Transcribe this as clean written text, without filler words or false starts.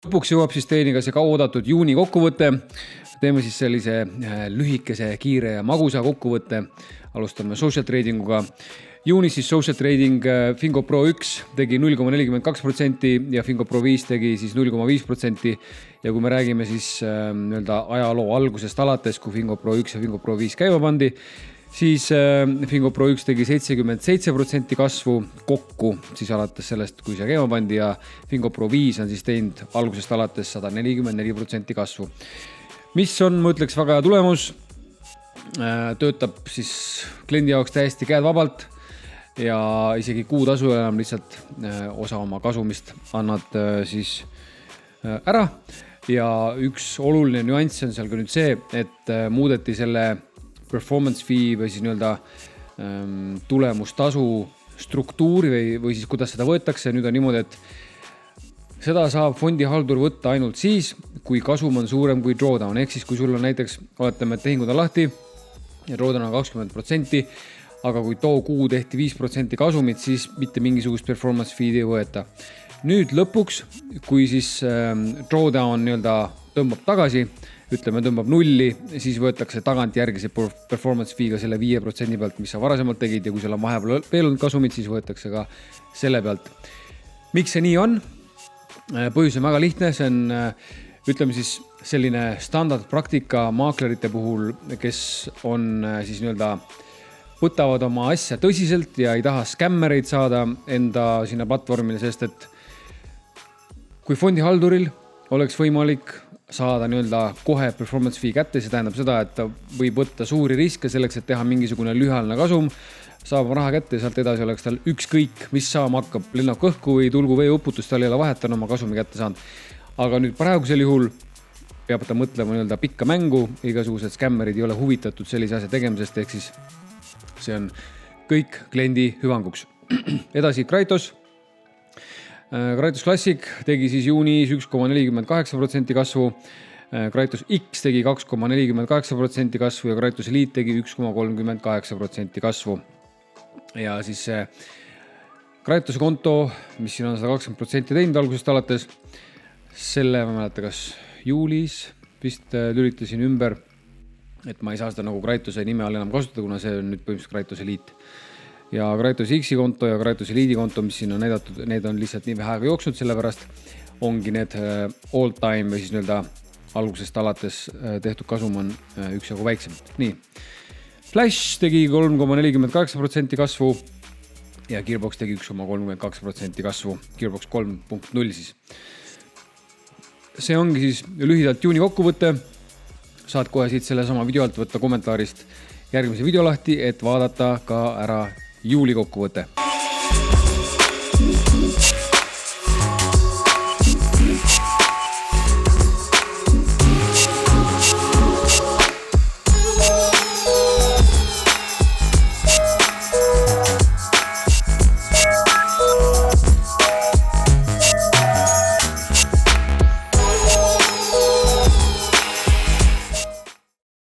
Lõpuks jõuab siis teieni ka see kauoodatud juuni kokkuvõte. Teeme siis sellise lühikese, kiire ja magusa kokkuvõtte. Alustame social tradinguga. Juunis siis social trading Fingo Pro 1 tegi 0,42% ja Fingo Pro 5 tegi siis 0,5%. Ja kui me räägime siis ajaloo algusest alates, kui Fingo Pro 1 ja Fingo Pro 5 käima pandi, siis Fingo Pro 1 tegi 77% kasvu kokku, siis alates sellest, kui see käima pandi, ja Fingo Pro 5 on siis teinud algusest alates 144% kasvu. Mis on, ma ütleks, väga hea tulemus, töötab siis kliendi jaoks täiesti käed vabalt ja isegi kuutasu enam lihtsalt osa oma kasumist annad siis ära. Ja üks oluline nüanss on seal ka nüüd see, et muudeti selle performance fee või siis tulemustasu struktuuri või siis kuidas seda võetakse. Nüüd on niimoodi, et seda saab fondihaldur võtta ainult siis, kui kasum on suurem kui drawdown. Ehk siis, kui sul on näiteks, oletame, et tehingud on lahti ja drawdown on 20%, aga kui too kuu tehti 5% kasumit, siis mitte mingisugust performance feed ei võeta. Nüüd lõpuks, kui siis drawdown tõmbab tagasi, ütleme tõmbab nulli, siis võetakse tagant järgise performance fee ka selle 5% pealt, mis sa varasemalt tegid, ja kui seal on vahepeal veel olnud kasumit, siis võetakse ka selle pealt. Miks see nii on? Põhjus on väga lihtne, see on, ütleme siis, selline standardpraktika maaklerite puhul, kes on siis võtavad oma asja tõsiselt ja ei taha skämmereid saada enda sinna platvormile, sest et kui fondihalduril oleks võimalik saada kohe performance fee kätte, see tähendab seda, et ta võib võtta suuri riske selleks, et teha mingisugune lühiajaline kasum, saab raha kätte ja sealt edasi oleks tal ükskõik, mis saama hakkab, lennab kõhku või tulgu veeuputus, tal ei ole vahet, on oma kasumi kätte saanud. Aga nüüd praegusel juhul peab ta mõtlema pikka mängu, igasugused skämmerid ei ole huvitatud sellise asja tegemisest, ehk siis see on kõik kliendi hüvanguks. Edasi Kraitos. Kraitos Classic tegi siis juunis 1,48% kasvu, Kraitos X tegi 2,48% kasvu ja Kraitos Elite tegi 1,38% kasvu. Ja siis Kraitose konto, mis siin on 120% teinud algusest alates, selle ma mäleta, kas juulis vist lülitasin ümber, et ma ei saa seda nagu Kraitose nime all enam kasutada, kuna see on nüüd põhimõtteliselt Kraitos Elite. Ja Kraitos X-i konto ja Kraitos Elite konto, mis siin on näidatud, need on lihtsalt nii vähe aega jooksnud, sellepärast ongi need all time või siis algusest alates tehtud kasum on üksjagu väiksem. Nii. Flash tegi 3,48% kasvu ja Gearbox tegi 1,32% kasvu. Gearbox 3.0 siis. See ongi siis lühidalt juuni kokkuvõte. Saad kohe siit selle sama video alt võtta kommentaarist järgmise video lahti, et vaadata ka ära juuli kokkuvõte.